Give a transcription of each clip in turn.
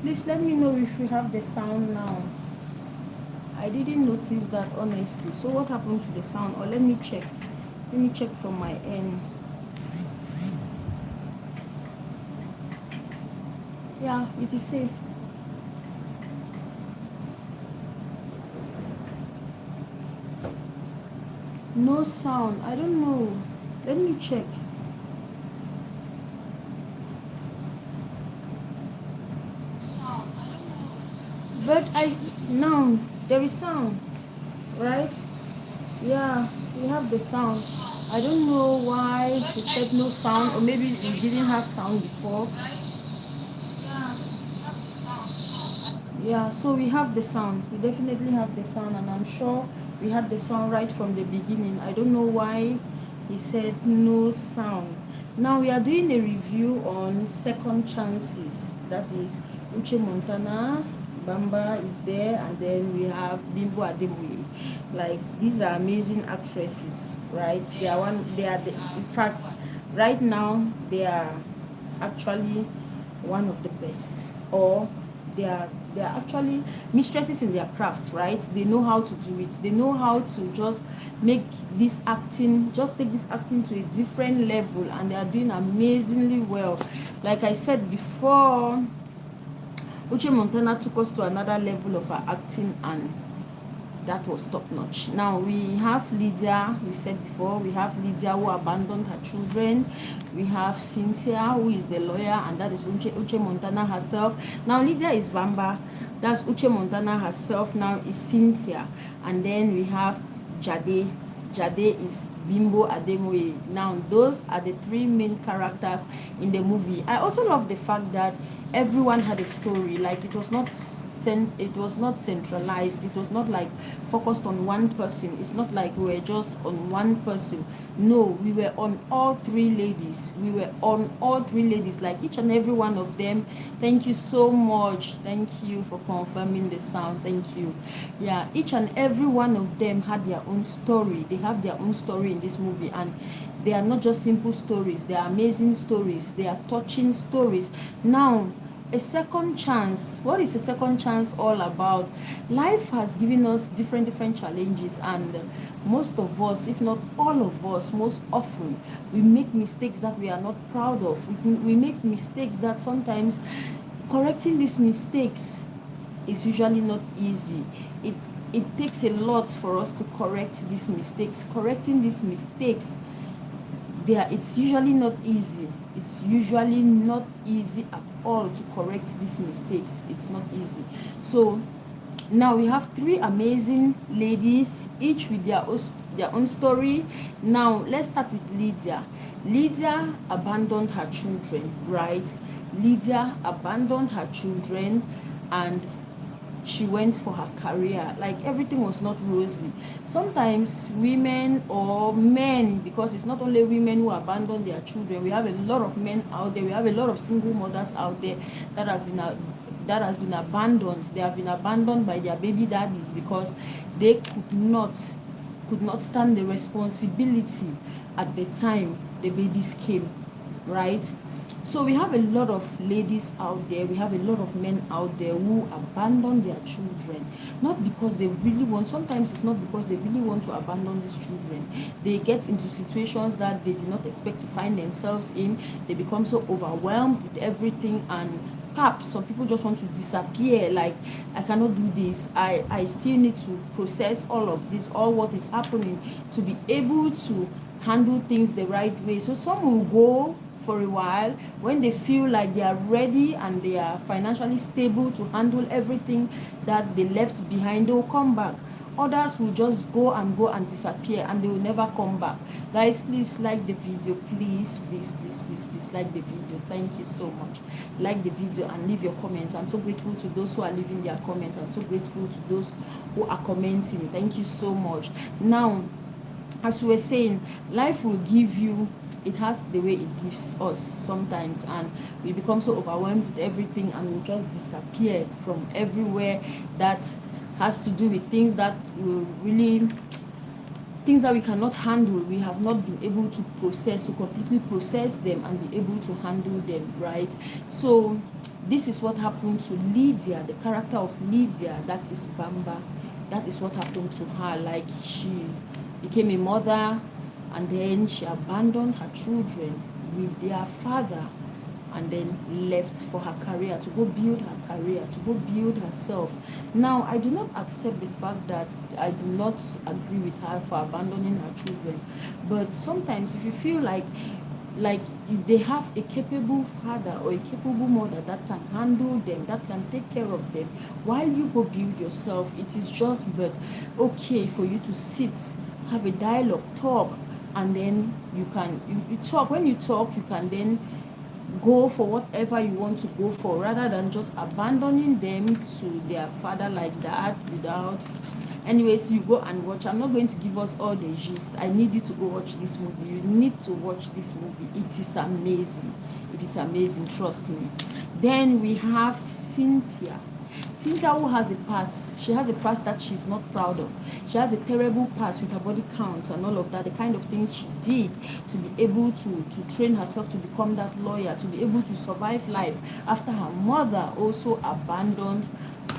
Please let me know if we have the sound now. I didn't notice that honestly. So what happened to the sound? Or let me check. Let me check from my end. Yeah, it is safe. No sound. I don't know. Let me check. Sound. I don't know. But now there is sound, right? Yeah, we have the sound. I don't know why he said no sound, or maybe we didn't have sound before. Yeah, so we have the sound. We definitely have the sound, and I'm sure we had the sound right from the beginning. I don't know why he said no sound. Now we are doing a review on second chances. That is Uche Montana, Bamba is there, and then we have Bimbo Ademoye. Like, these are amazing actresses, right? In fact, right now they are actually one of the best, or they are actually mistresses in their craft, right? They know how to do it. They know how to just take this acting to a different level, and they are doing amazingly well. Like I said before, Uche Montana took us to another level of her acting, and that was top notch. Now we have Lydia, we said before, we have Lydia who abandoned her children. We have Cynthia who is the lawyer, and that is Uche Montana herself. Now Lydia is Bamba, that's Uche Montana herself. Now is Cynthia, and then we have Jade. Jade is Bimbo Ademoye. Now those are the three main characters in the movie. I also love the fact that everyone had a story. Like, it was not centralized. It was not like focused on one person. It's not like we were just on one person. No, we were on all three ladies. Like, each and every one of them. Thank you so much. Thank you for confirming the sound. Thank you. Yeah, each and every one of them had their own story. They have their own story in this movie, and they are not just simple stories. They are amazing stories. They are touching stories. Now, a second chance. What is a second chance all about? Life has given us different challenges, and most of us, if not all of us, most often we make mistakes that we are not proud of. We make mistakes that sometimes correcting these mistakes is usually not easy. It takes a lot for us to correct these mistakes. Correcting these mistakes, it's usually not easy. It's usually not easy at all to correct these mistakes. It's not easy. So now we have three amazing ladies, each with their own story. Now let's start with Lydia. Lydia abandoned her children, right? Lydia abandoned her children, and she went for her career. Like, everything was not rosy. Sometimes women or men, because it's not only women who abandon their children, we have a lot of men out there, we have a lot of single mothers out there that has been abandoned. They have been abandoned by their baby daddies because they could not stand the responsibility at the time the babies came, right? So we have a lot of ladies out there, we have a lot of men out there who abandon their children, not because they really want. Sometimes it's not because they really want to abandon these children. They get into situations that they did not expect to find themselves in. They become so overwhelmed with everything, and some people just want to disappear. Like, I cannot do this. I still need to process all of this, all what is happening, to be able to handle things the right way. So some will go for a while. When they feel like they are ready and they are financially stable to handle everything that they left behind, they will come back. Others will just go and disappear, and they will never come back. Guys, please like the video. Please like the video. Thank you so much. Like the video and leave your comments. I'm so grateful to those who are leaving their comments. I'm so grateful to those who are commenting. Thank you so much. Now, as we were saying, life will give you, it has the way it gives us sometimes, and we become so overwhelmed with everything, and we just disappear from everywhere. That has to do with things that will really, things that we cannot handle. We have not been able to completely process them and be able to handle them, right? So This is what happened to Lydia, the character of Lydia, that is Bamba. That is what happened to her. Like, she became a mother, and then she abandoned her children with their father, and then left for her career, to go build her career, to go build herself. Now, I do not accept the fact that I do not agree with her for abandoning her children. But sometimes if you feel like they have a capable father or a capable mother that can handle them, that can take care of them, while you go build yourself, it is just but okay for you to sit, have a dialogue, talk, and then you talk. When you talk, you can then go for whatever you want to go for, rather than just abandoning them to their father like that without. Anyways, you go and watch. I'm not going to give us all the gist. I need you to go watch this movie. You need to watch this movie. It is amazing. It is amazing, trust me. Then we have Cynthia. Cynthia, who has a past. She has a past that she's not proud of. She has a terrible past with her body count and all of that. The kind of things she did to be able to train herself to become that lawyer, to be able to survive life after her mother also abandoned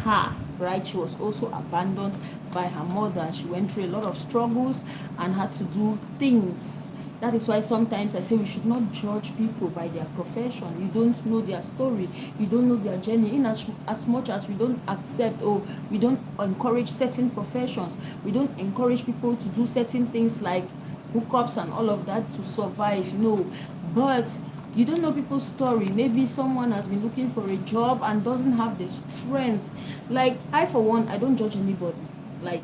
her, right? She was also abandoned by her mother. She went through a lot of struggles and had to do things. That is why sometimes I say we should not judge people by their profession. You don't know their story. You don't know their journey. In as much as we don't accept or we don't encourage certain professions, we don't encourage people to do certain things like hookups and all of that to survive. No. But you don't know people's story. Maybe someone has been looking for a job and doesn't have the strength. Like, I, for one, I don't judge anybody. Like,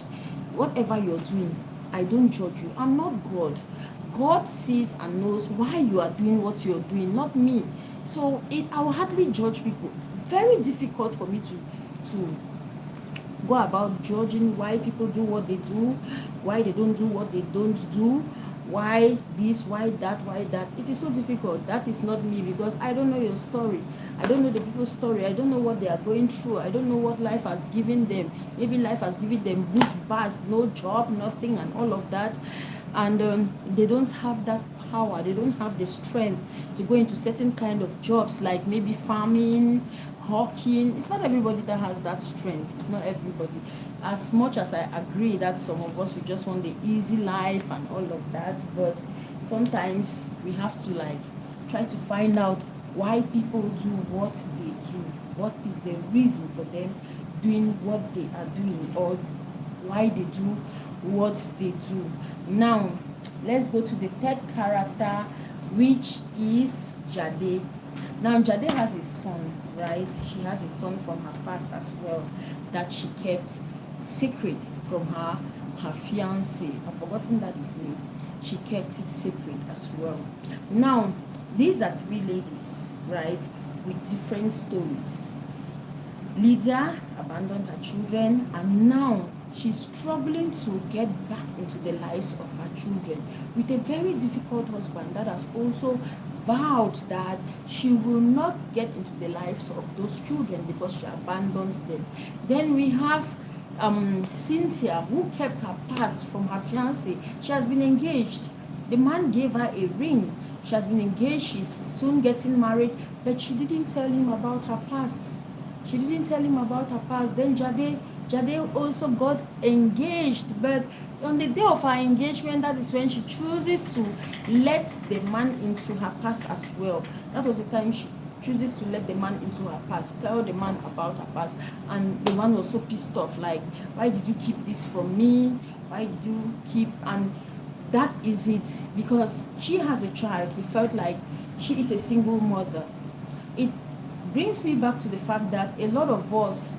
whatever you're doing, I don't judge you. I'm not God. God sees and knows why you are doing what you're doing, not me. So I will hardly judge people. Very difficult for me to go about judging why people do what they do, why they don't do what they don't do, why this, why that, why that. It is so difficult. That is not me, because I don't know your story. I don't know the people's story. I don't know what they are going through. I don't know what life has given them. Maybe life has given them boost, bars, no job, nothing, and all of that. And they don't have that power. They don't have the strength to go into certain kind of jobs, like maybe farming, hawking. It's not everybody that has that strength. It's not everybody. As much as I agree that some of us, we just want the easy life and all of that, but sometimes we have to try to find out why people do what they do. What is the reason for them doing what they are doing, or why they do what they do. Now, let's go to the third character, which is Jade. Now, Jade has a son, right? She has a son from her past as well that she kept secret from her fiance. I've forgotten that his name. She kept it secret as well. Now, these are three ladies, right, with different stories. Lydia abandoned her children, and now she's struggling to get back into the lives of her children with a very difficult husband that has also vowed that she will not get into the lives of those children because she abandons them. Then we have Cynthia, who kept her past from her fiance. She has been engaged. The man gave her a ring. She has been engaged. She's soon getting married, but she didn't tell him about her past. She didn't tell him about her past. Then Jade also got engaged, but on the day of her engagement, that is when she chooses to let the man into her past as well. That was the time she chooses to let the man into her past, tell the man about her past. And the man was so pissed off, like, why did you keep this from me? Why did you keep? And that is it, because she has a child. He felt like she is a single mother. It brings me back to the fact that a lot of us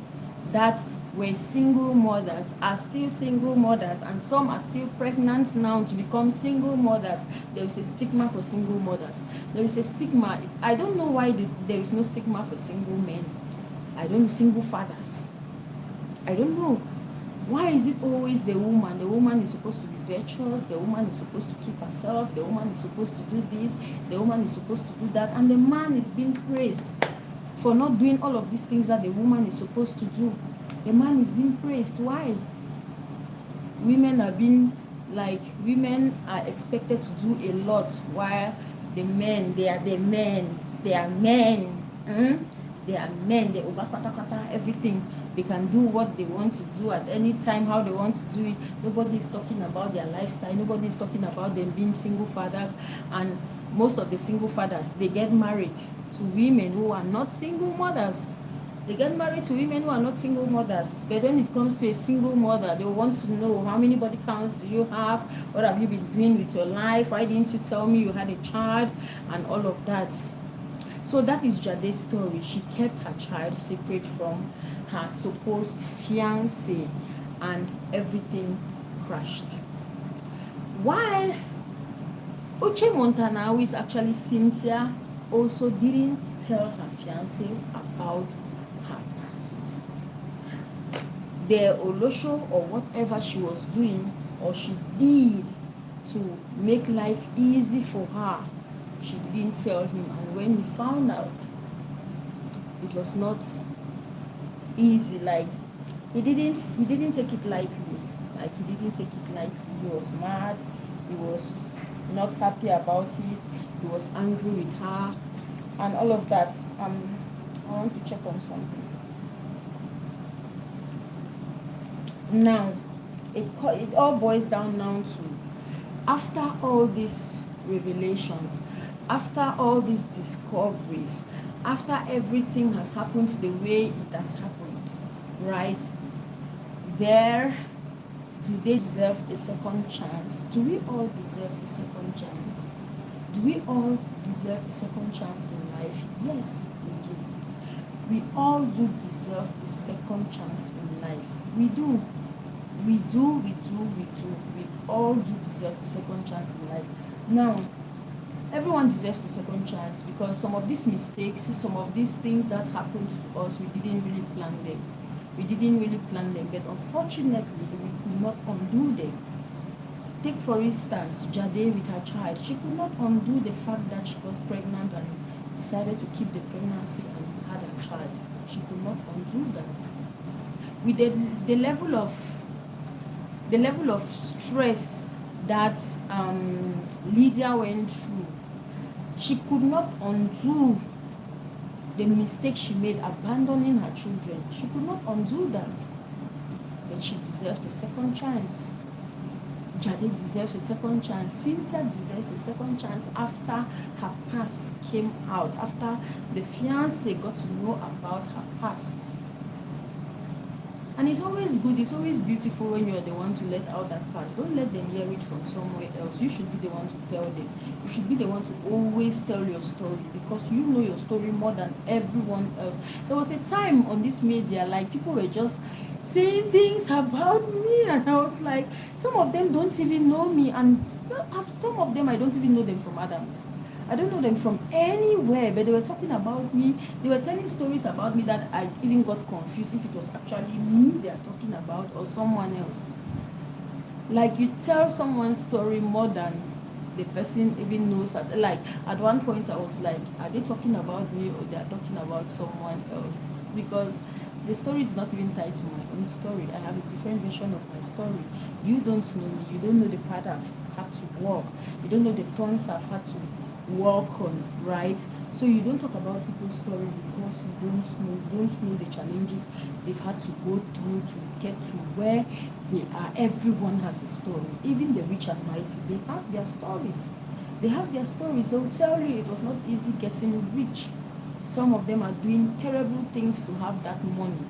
that were single mothers are still single mothers, and some are still pregnant now to become single mothers. There is a stigma for single mothers. There is a stigma. I don't know why there is no stigma for single men. I don't know, single fathers. I don't know. Why is it always the woman? The woman is supposed to be virtuous. The woman is supposed to keep herself. The woman is supposed to do this. The woman is supposed to do that. And the man is being praised for not doing all of these things that the woman is supposed to do. The man is being praised. Why? Women are expected to do a lot, while the men, they are men. They are men, they oga kata kata, everything. They can do what they want to do at any time, how they want to do it. Nobody is talking about their lifestyle. Nobody is talking about them being single fathers. And most of the single fathers, they get married to women who are not single mothers. They get married to women who are not single mothers. But when it comes to a single mother, they want to know, how many body counts do you have? What have you been doing with your life? Why didn't you tell me you had a child? And all of that. So that is Jade's story. She kept her child separate from her supposed fiancé, and everything crashed. While Uche Montana, who is actually Cynthia, also didn't tell her fiancé about her past. The Olosho, or whatever she was doing, or she did to make life easy for her, she didn't tell him. And when he found out, it was not easy. Like, he didn't take it lightly. He was mad. He was not happy about it. He was angry with her and all of that. I want to check on something now. It all boils down now to, after all these revelations, after all these discoveries, after everything has happened the way it has happened, right? Do they deserve a second chance? Do we all deserve a second chance? Do we all deserve a second chance in life? Yes, we do. We all do deserve a second chance in life. We do. We all do deserve a second chance in life. Now, everyone deserves a second chance, because some of these mistakes, some of these things that happened to us, we didn't really plan them. But unfortunately, we could not undo them. Take, for instance, Jade with her child. She could not undo the fact that she got pregnant and decided to keep the pregnancy and had a child. She could not undo that. With the level of stress that Lydia went through, she could not undo the mistake she made abandoning her children. She could not undo that. But she deserved a second chance. Jade deserves a second chance. Cynthia deserves a second chance after her past came out, after the fiancé got to know about her past. And it's always good, it's always beautiful when you're the one to let out that past. Don't let them hear it from somewhere else. You should be the one to tell them. You should be the one to always tell your story, because you know your story more than everyone else. There was a time on this media, like, people were just saying things about me, and I was like, some of them don't even know me, and some of them I don't even know them from Adams. I don't know them from anywhere, but they were talking about me. They were telling stories about me that I even got confused if it was actually me they are talking about or someone else. Like, you tell someone's story more than the person even knows us. Like, at one point I was like, are they talking about me or they are talking about someone else? Because the story is not even tied to my own story. I have a different version of my story. You don't know me. You don't know the path I've had to walk. You don't know the turns I've had to work on, right? So you don't talk about people's story because you don't know the challenges they've had to go through to get to where they are. Everyone has a story. Even the rich and mighty, they have their stories. They'll tell you it was not easy getting rich. Some of them are doing terrible things to have that money,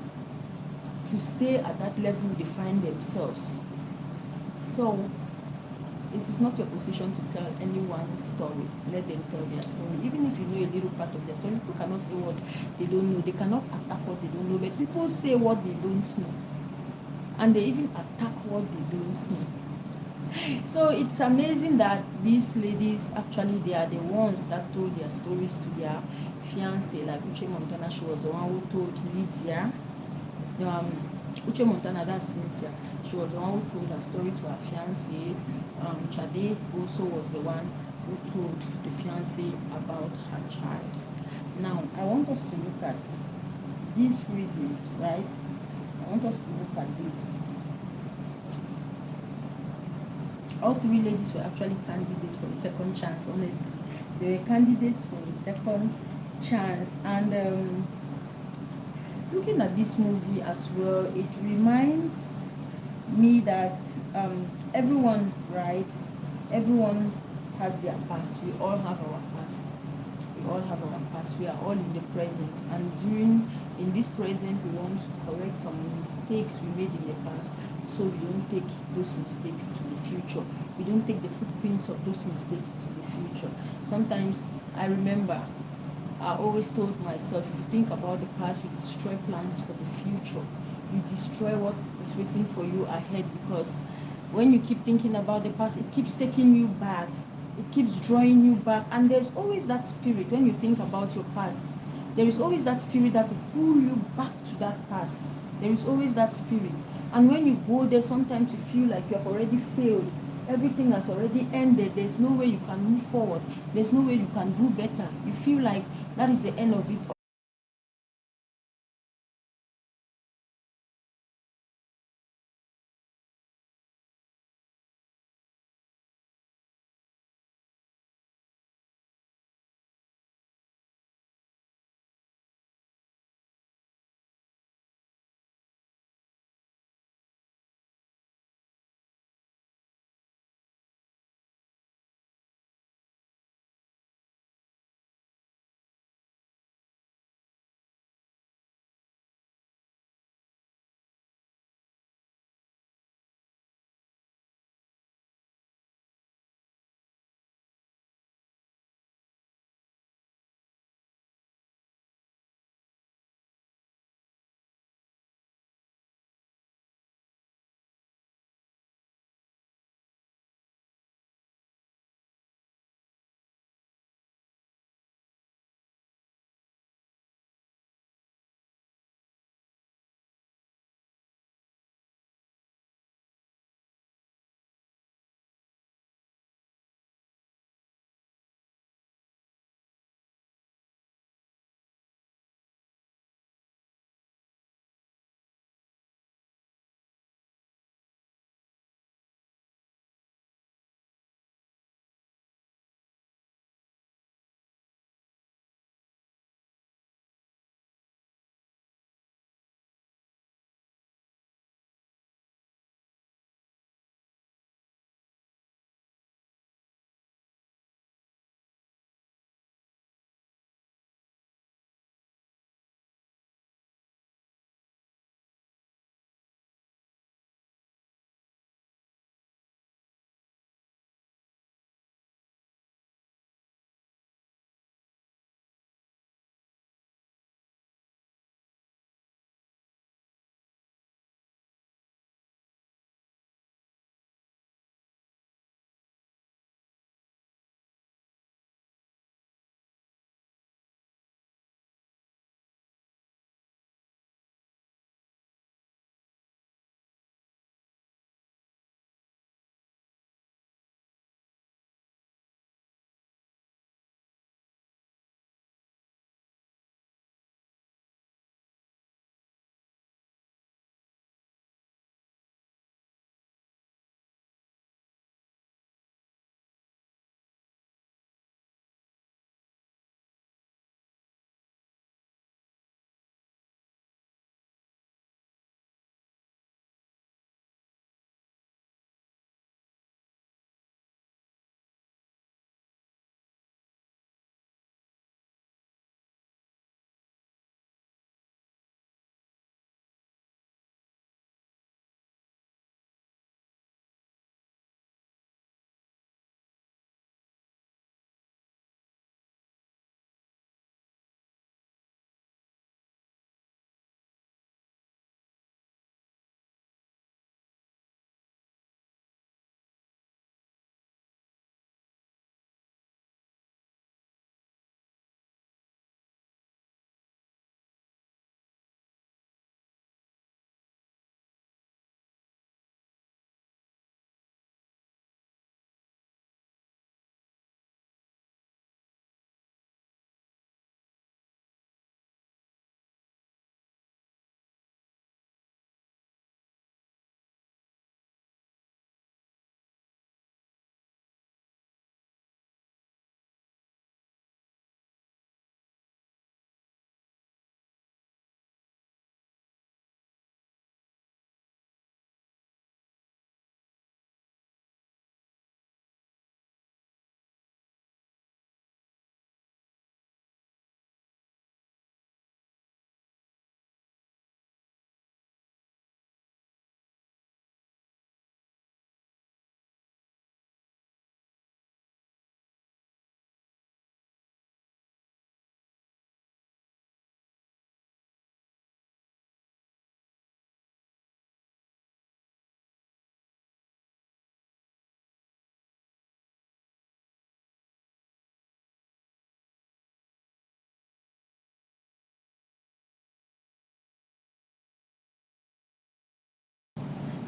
to stay at that level they find themselves. So it is not your position to tell anyone's story. Let them tell their story. Even if you know a little part of their story, people cannot say what they don't know. They cannot attack what they don't know. But people say what they don't know. And they even attack what they don't know. So it's amazing that these ladies, actually, they are the ones that told their stories to their fiancé. Like Uche Montana, she was the one who told Lydia. Uche Montana, that's Cynthia. She was the one who told her story to her fiancé. Chade also was the one who told the fiancé about her child. Now, I want us to look at these reasons, right? I want us to look at this. All three ladies were actually candidates for a second chance, honestly. They were candidates for a second chance. And looking at this movie as well, it reminds me that everyone, right? Everyone has their past. We all have our past. We all have our past. We are all in the present, and during in this present, we want to correct some mistakes we made in the past, so we don't take those mistakes to the future. We don't take the footprints of those mistakes to the future. Sometimes I remember I always told myself, if you think about the past, you destroy plans for the future. You destroy what is waiting for you ahead, because when you keep thinking about the past, it keeps taking you back. It keeps drawing you back. And there's always that spirit when you think about your past. There is always that spirit that will pull you back to that past. There is always that spirit. And when you go there, sometimes you feel like you have already failed. Everything has already ended. There's no way you can move forward. There's no way you can do better. You feel like that is the end of it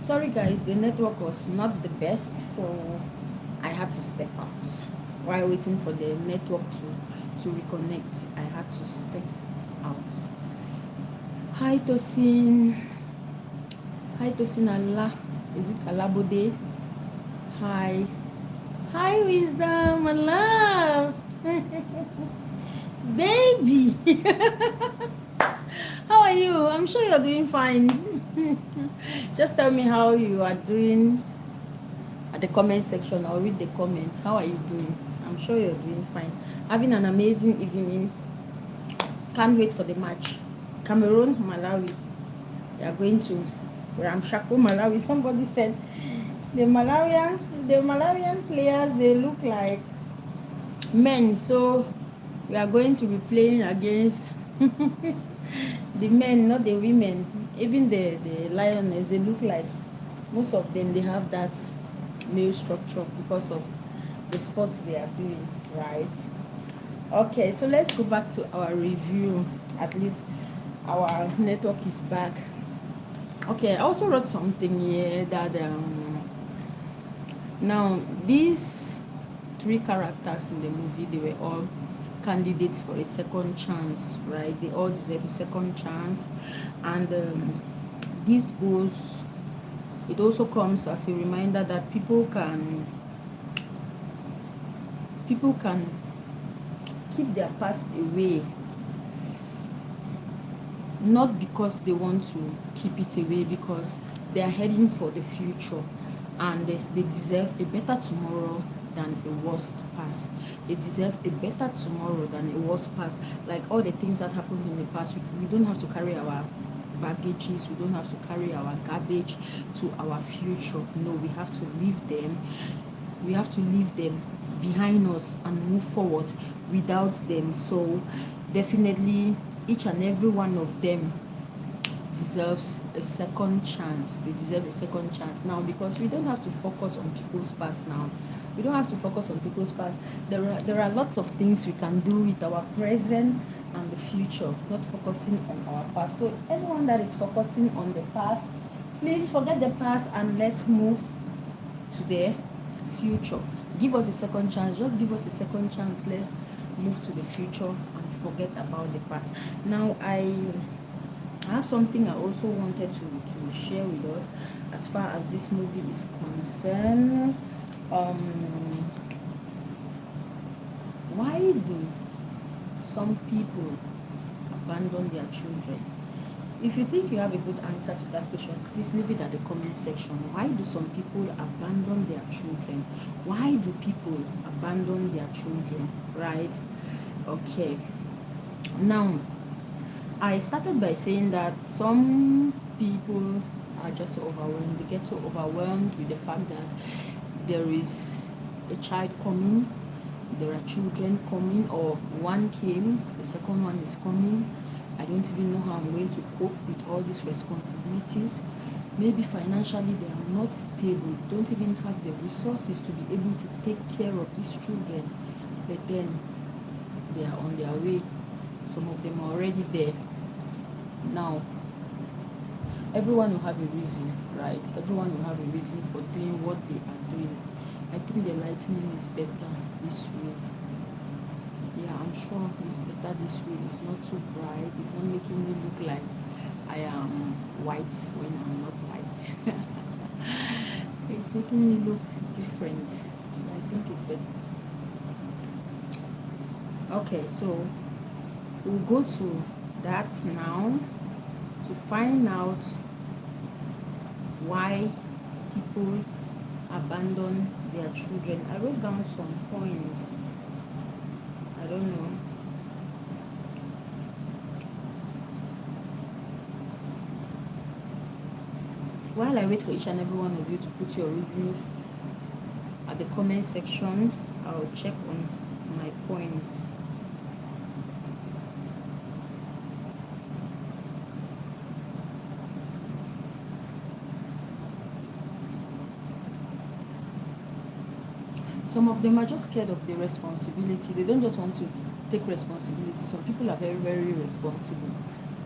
Sorry guys, the network was not the best, so I had to step out while waiting for the network to reconnect. I had to step out. Hi Tosin. Hi Tosin Allah. Is it Alabode? Hi. Hi Wisdom, my love. Baby. How are you? I'm sure you're doing fine. Just tell me how you are doing at the comment section or read the comments. How are you doing? I'm sure you're doing fine. Having an amazing evening. Can't wait for the match. Cameroon, Malawi. They are going to Ramshako, Malawi. Somebody said the Malawian players, they look like men. So we are going to be playing against the men, not the women. Even the lioness, they look like, most of them, they have that male structure because of the sports they are doing, right? Okay, so let's go back to our review. At least our network is back. Okay, I also wrote something here that now these three characters in the movie, they were all candidates for a second chance, right? They all deserve a second chance, and this goes, it also comes as a reminder that people can keep their past away, not because they want to keep it away, because they are heading for the future, and they deserve a better tomorrow than a worst past. They deserve a better tomorrow than a worst past. Like all the things that happened in the past, we don't have to carry our baggages, we don't have to carry our garbage to our future. No, we have to leave them behind us and move forward without them. So definitely each and every one of them deserves a second chance. They deserve a second chance now, because we don't have to focus on people's past now. We don't have to focus on people's past. There are lots of things we can do with our present and the future, not focusing on our past. So anyone that is focusing on the past, please forget the past and let's move to the future. Give us a second chance. Just give us a second chance. Let's move to the future and forget about the past. Now I have something I also wanted to share with us as far as this movie is concerned. Why do some people abandon their children? If you think you have a good answer to that question, please leave it at the comment section. Why do some people abandon their children? Why do people abandon their children, right? Okay. Now, I started by saying that some people are just overwhelmed. They get so overwhelmed with the fact that there is a child coming, there are children coming, or one came, the second one is coming. I don't even know how I'm going to cope with all these responsibilities. Maybe financially they are not stable, don't even have the resources to be able to take care of these children, but then they are on their way. Some of them are already there. Now, everyone will have a reason, right? Everyone will have a reason for doing what they are doing. I think the lighting is better this way. Yeah, I'm sure it's better this way. It's not too bright. It's not making me look like I am white when I'm not white. It's making me look different. So I think it's better. Okay, so we'll go to that now to find out why people abandon their children. I wrote down some points. I don't know. While I wait for each and every one of you to put your reasons at the comment section, I'll check on my points. Some of them are just scared of the responsibility. They don't just want to take responsibility. Some people are very, very responsible.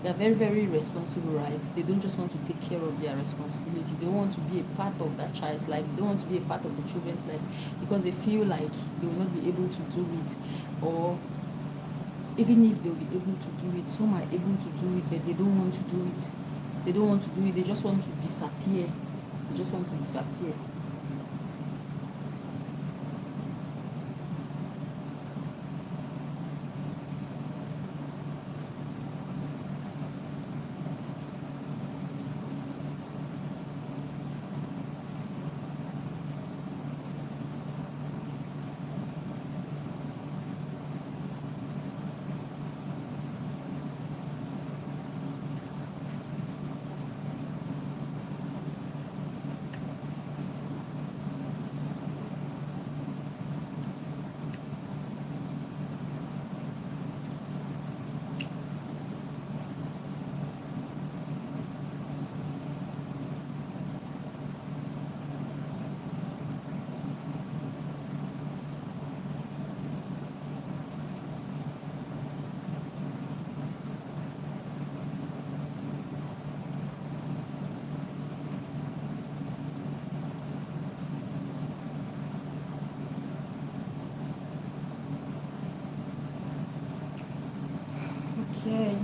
They are very, very responsible, right? They don't just want to take care of their responsibility. They want to be a part of that child's life. They don't want to be a part of the children's life because they feel like they will not be able to do it, or even if they'll be able to do it, some are able to do it, but they don't want to do it. They don't want to do it. They just want to disappear. They just want to disappear. Okay.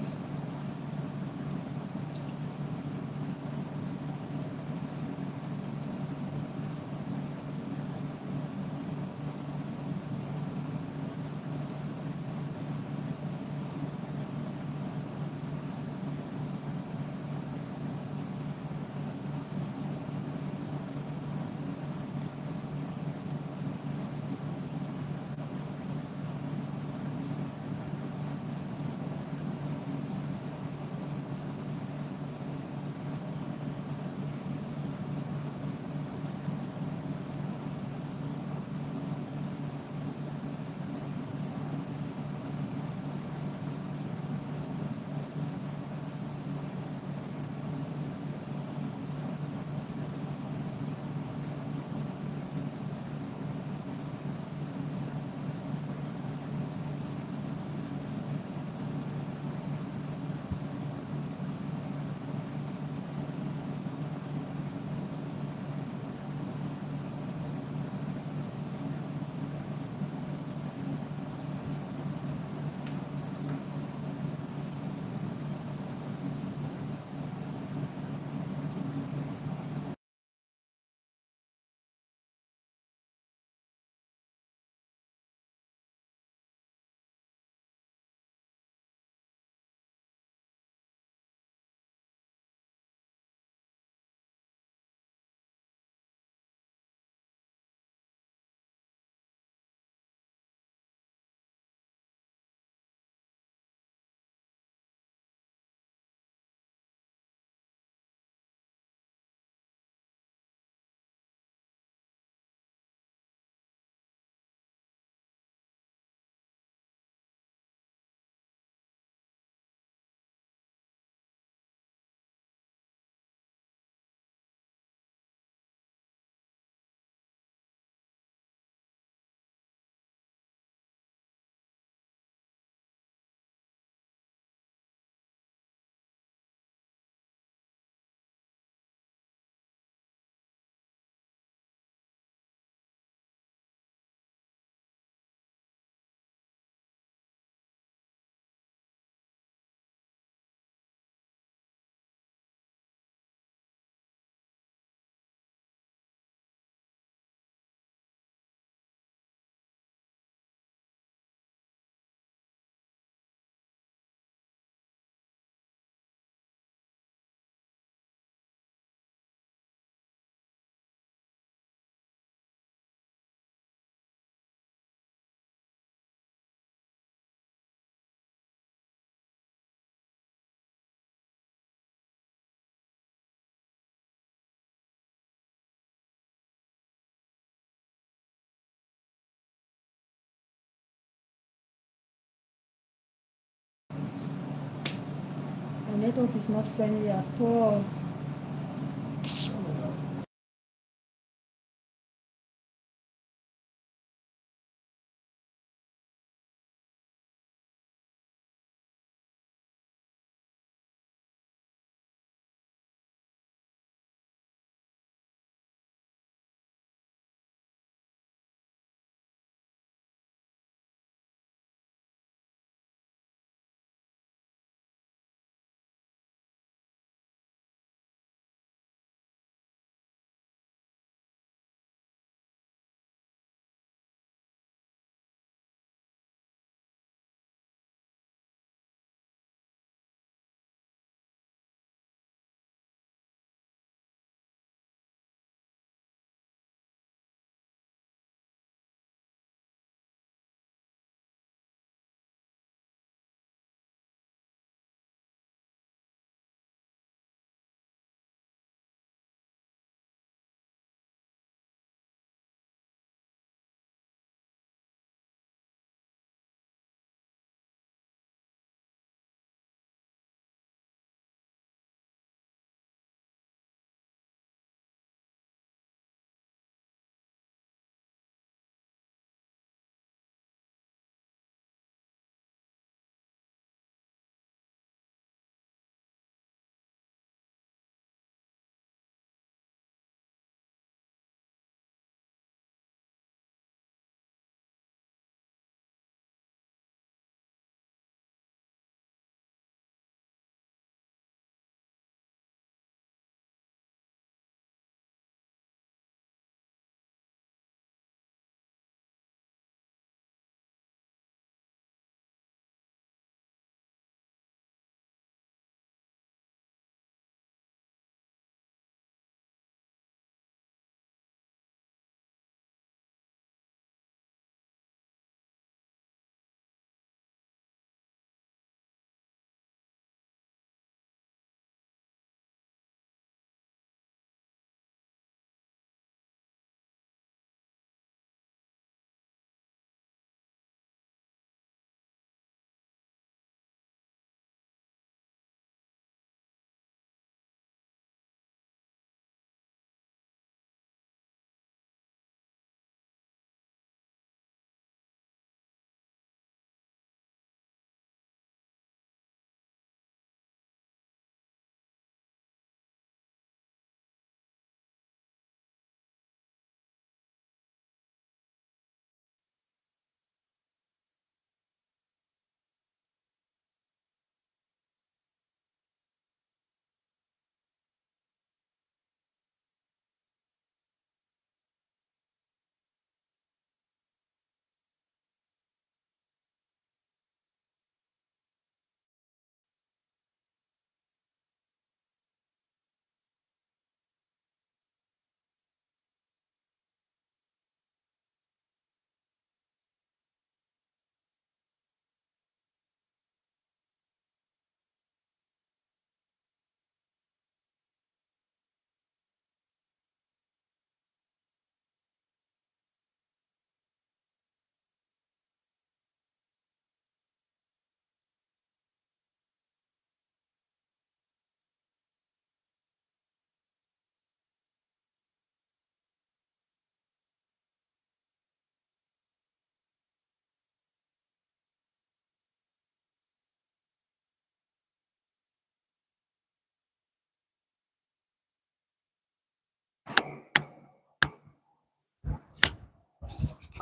My network is not friendly at all.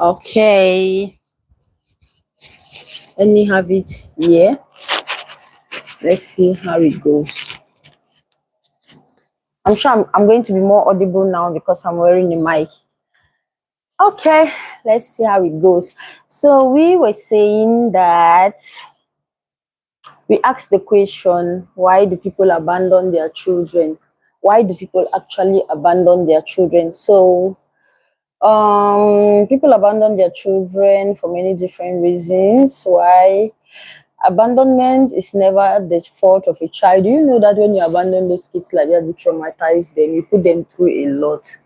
Okay, let me have it here. Let's see how it goes. I'm sure I'm going to be more audible now because I'm wearing the mic. Okay, let's see how it goes. So we were saying that we asked the question, why do people abandon their children? Why do people actually abandon their children? So people abandon their children for many different reasons. Why? Abandonment is never the fault of a child. Do you know that when you abandon those kids like that, you traumatize them, you put them through a lot?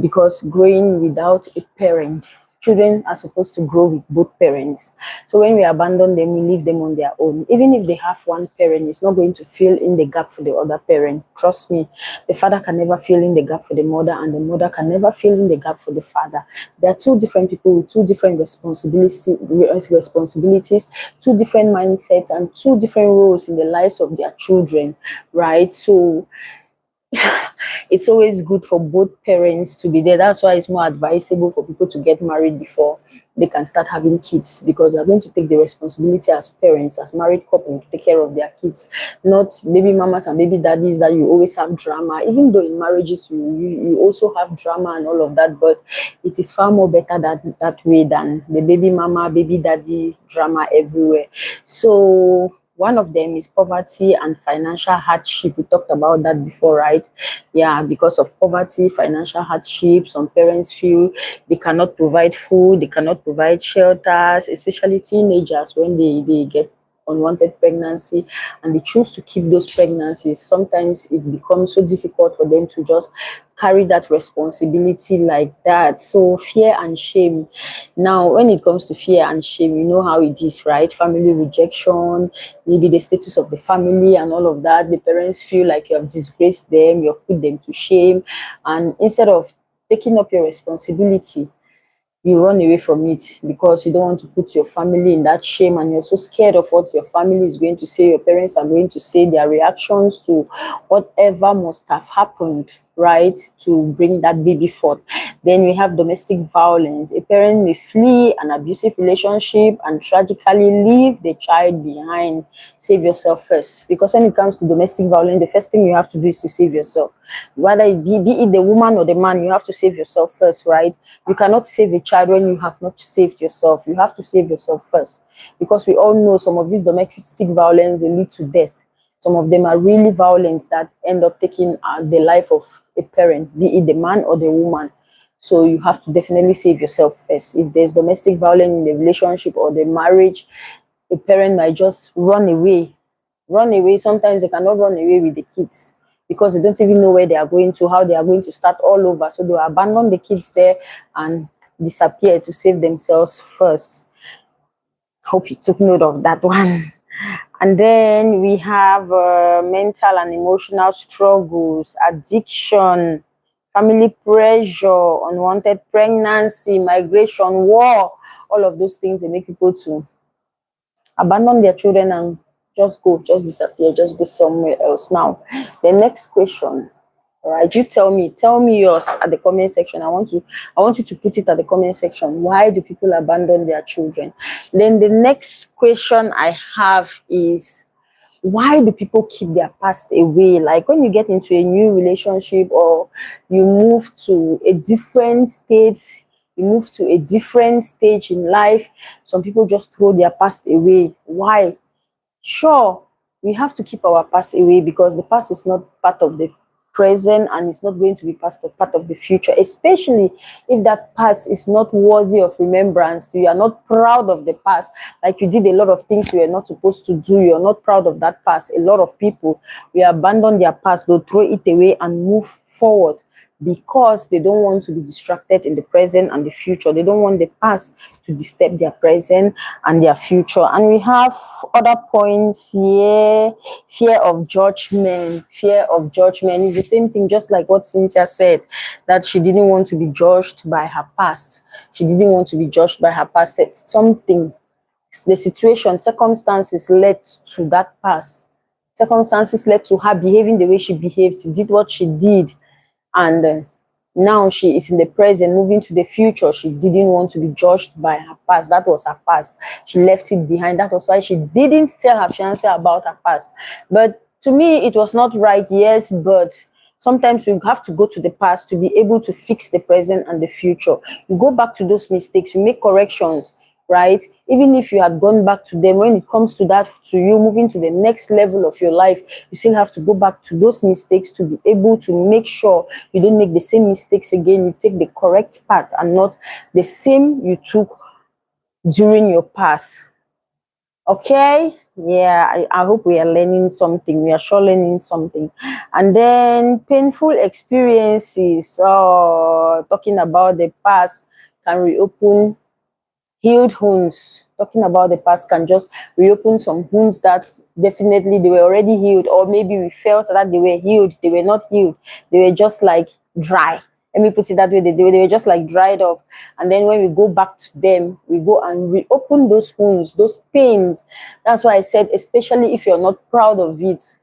Because growing without a parent, children are supposed to grow with both parents. So when we abandon them, we leave them on their own. Even if they have one parent, it's not going to fill in the gap for the other parent. Trust me, the father can never fill in the gap for the mother, and the mother can never fill in the gap for the father. There are two different people with two different responsibilities, two different mindsets, and two different roles in the lives of their children, right? So it's always good for both parents to be there. That's why it's more advisable for people to get married before they can start having kids, because they're going to take the responsibility as parents, as married couple, to take care of their kids, not baby mamas and baby daddies that you always have drama. Even though in marriages you also have drama and all of that, but it is far more better that way than the baby mama, baby daddy drama everywhere. So one of them is poverty and financial hardship. We talked about that before, right? Yeah, because of poverty, financial hardship, some parents feel they cannot provide food, they cannot provide shelters, especially teenagers when they get unwanted pregnancy and they choose to keep those pregnancies. Sometimes it becomes so difficult for them to just carry that responsibility like that. So fear and shame. Now when it comes to fear and shame, you know how it is, right? Family rejection, maybe the status of the family and all of that. The parents feel like you have disgraced them, you have put them to shame, and instead of taking up your responsibility, you run away from it because you don't want to put your family in that shame, and you're so scared of what your family is going to say, your parents are going to say, their reactions to whatever must have happened, right, to bring that baby forth. Then we have domestic violence. A parent may flee an abusive relationship and tragically leave the child behind. Save yourself first, because when it comes to domestic violence, the first thing you have to do is to save yourself. Whether be it the woman or the man, you have to save yourself first, right? You cannot save a child when you have not saved yourself. You have to save yourself first, because we all know some of these domestic violence, they lead to death. Some of them are really violent that end up taking the life of a parent, be it the man or the woman. So you have to definitely save yourself first. If there's domestic violence in the relationship or the marriage, a parent might just run away. Run away. Sometimes they cannot run away with the kids because they don't even know where they are going to, how they are going to start all over. So they abandon the kids there and disappear to save themselves first. Hope you took note of that one. And then we have mental and emotional struggles, addiction, family pressure, unwanted pregnancy, migration, war. All of those things, they make people to abandon their children and just disappear, just go somewhere else. Now, the next question, all right, you tell me yours at the comment section. I want you to put it at the comment section. Why do people abandon their children? Then the next question I have is, why do people keep their past away? Like when you get into a new relationship or you move to a different state, you move to a different stage in life, some people just throw their past away. Why? Sure, we have to keep our past away because the past is not part of the present and it's not going to be part of the future, especially if that past is not worthy of remembrance. You are not proud of the past, like you did a lot of things you are not supposed to do. You're not proud of that past. A lot of people will abandon their past, they'll throw it away and move forward because they don't want to be distracted in the present and the future. They don't want the past to disturb their present and their future. And we have other points here. Fear of judgment. Fear of judgment is the same thing, just like what Cynthia said, that she didn't want to be judged by her past. She didn't want to be judged by her past. Something, the situation, circumstances led to that past. Circumstances led to her behaving the way she behaved, did what she did, and Now she is in the present, moving to the future. She didn't want to be judged by her past. That was her past. She left it behind. That was why she didn't tell her fiance about her past. But to me, it was not right, yes, but sometimes we have to go to the past to be able to fix the present and the future. You go back to those mistakes, you make corrections, right? Even if you had gone back to them, when it comes to that, to you moving to the next level of your life, you still have to go back to those mistakes to be able to make sure you don't make the same mistakes again. You take the correct path and not the same you took during your past. Okay, yeah, I hope we are learning something. We are sure learning something. And then painful experiences, talking about the past can reopen healed wounds. Talking about the past can just reopen some wounds that definitely they were already healed, or maybe we felt that they were healed. They were not healed. They were just like dry. Let me put it that way. They were just like dried up. And then when we go back to them, we go and reopen those wounds, those pains. That's why I said, especially if you're not proud of it,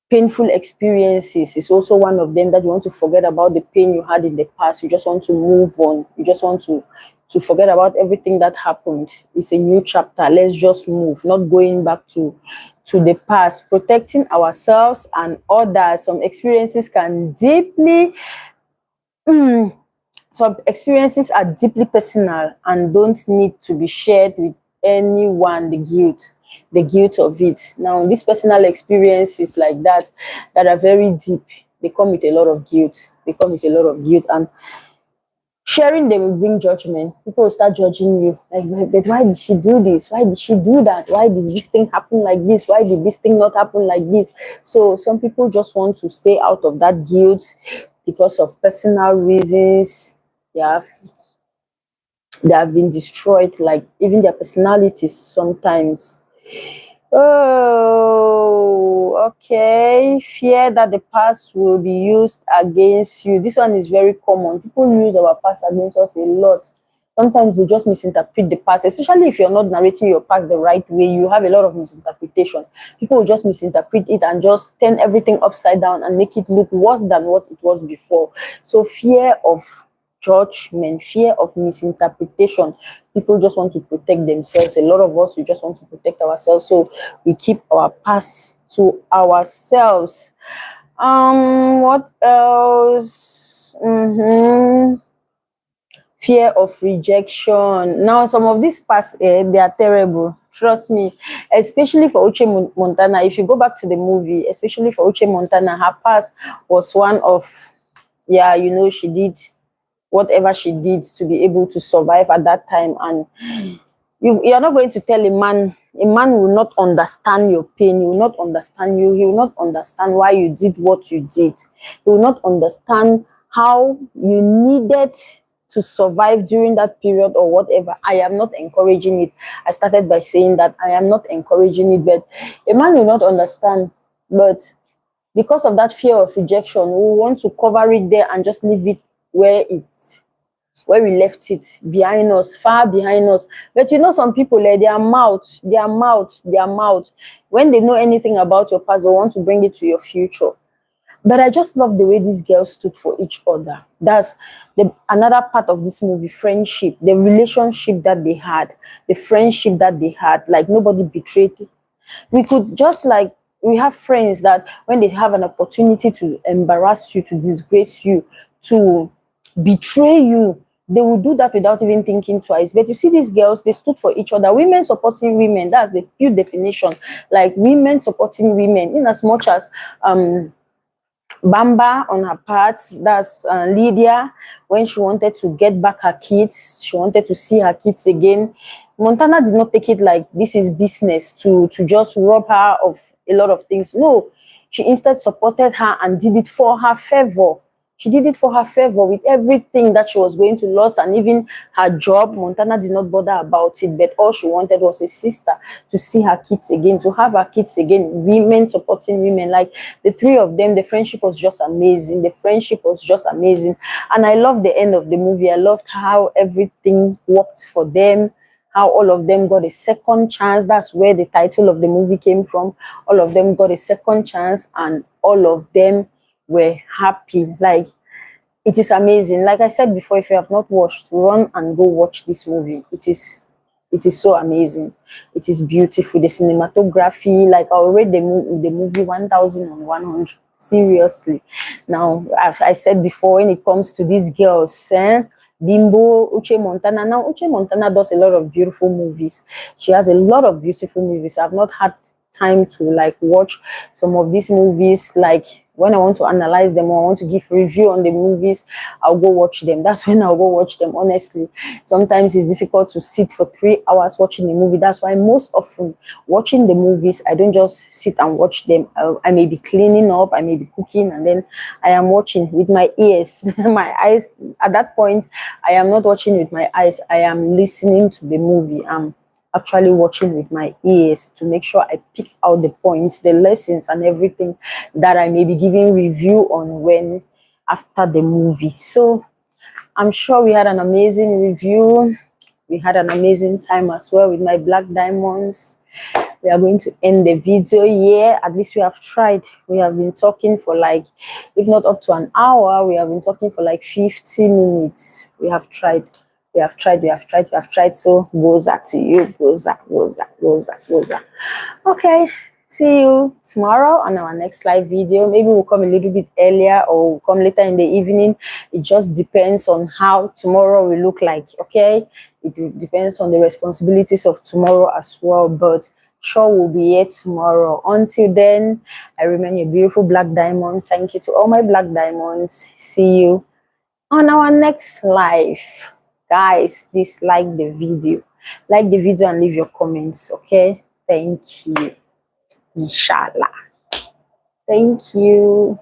painful experiences is also one of them, that you want to forget about the pain you had in the past. You just want to move on. You just want to forget about everything that happened. It's a new chapter. Let's just move, not going back to the past. Protecting ourselves and others. Some experiences can deeply some experiences are deeply personal and don't need to be shared with anyone. The guilt of it. Now these personal experiences like that are very deep, they come with a lot of guilt. And sharing them will bring judgment. People will start judging you, like, but why did she do this, why did she do that, why did this thing happen like this, why did this thing not happen like this? So some people just want to stay out of that guilt because of personal reasons. Yeah, they have been destroyed, like even their personalities sometimes. Oh, okay. Fear that the past will be used against you. This one is very common. People use our past against us a lot. Sometimes they just misinterpret the past, especially if you're not narrating your past the right way. You have a lot of misinterpretation. People will just misinterpret it and just turn everything upside down and make it look worse than what it was before. So fear of judgment, fear of misinterpretation. People just want to protect themselves. A lot of us, we just want to protect ourselves. So we keep our past to ourselves. What else? Fear of rejection. Now, some of these past, they are terrible. Trust me, especially for Uche Montana. If you go back to the movie, especially for Uche Montana, her past was one of, yeah, she did whatever she did to be able to survive at that time. And you're not going to tell a man will not understand your pain. He will not understand you. He will not understand why you did what you did. He will not understand how you needed to survive during that period or whatever. I am not encouraging it. I started by saying that I am not encouraging it, but a man will not understand. But because of that fear of rejection, we want to cover it there and just leave it where we left it, behind us, far behind us. But some people, their mouth, when they know anything about your past, they want to bring it to your future. But I just love the way these girls stood for each other. That's another part of this movie: friendship, the relationship that they had, the friendship that they had. Like nobody betrayed. We could just like, we have friends that when they have an opportunity to embarrass you, to disgrace you, to betray you, they will do that without even thinking twice. But you see, these girls, they stood for each other. Women supporting women, that's the pure definition. Like women supporting women, in as much as Bamba on her part, that's Lydia, when she wanted to get back her kids, she wanted to see her kids again. Montana did not take it like this is business to just rob her of a lot of things. No, she instead supported her and did it for her favor. She did it for her favor with everything that she was going to lose, and even her job. Montana did not bother about it, but all she wanted was a sister to see her kids again, to have her kids again. Women supporting women, like the three of them, the friendship was just amazing. The friendship was just amazing. And I loved the end of the movie. I loved how everything worked for them, how all of them got a second chance. That's where the title of the movie came from. All of them got a second chance and all of them were happy. Like it is amazing. Like I said before, if you have not watched, run and go watch this movie. It is so amazing. It is beautiful. The cinematography, like I'll rate the movie 1,100. Seriously. Now, as I said before, when it comes to these girls, Bimbo, Uche Montana. Now, Uche Montana does a lot of beautiful movies. She has a lot of beautiful movies. I've not had time to like watch some of these movies. Like when I want to analyze them or I want to give review on the movies, I'll go watch them. That's when I'll go watch them. Honestly, sometimes it's difficult to sit for 3 hours watching the movie. That's why most often watching the movies, I don't just sit and watch them. I may be cleaning up, I may be cooking, and then I am watching with my ears. My eyes, at that point, I am not watching with my eyes, I am listening to the movie. I'm actually watching with my ears to make sure I pick out the points, the lessons, and everything that I may be giving review on when after the movie. So I'm sure we had an amazing review. We had an amazing time as well with my black diamonds. We are going to end the video here. At least we have tried. We have been talking for like, if not up to an hour, we have been talking for like 50 minutes. We have tried. We have tried. We have tried. We have tried. So goza to you. Goza, goza, goza, goza. Okay. See you tomorrow on our next live video. Maybe we'll come a little bit earlier or we'll come later in the evening. It just depends on how tomorrow will look like. Okay. Depends on the responsibilities of tomorrow as well. But sure, we'll be here tomorrow. Until then, I remain your beautiful black diamond. Thank you to all my black diamonds. See you on our next live. Guys, please like the video. Like the video and leave your comments. Okay. Thank you. Inshallah. Thank you.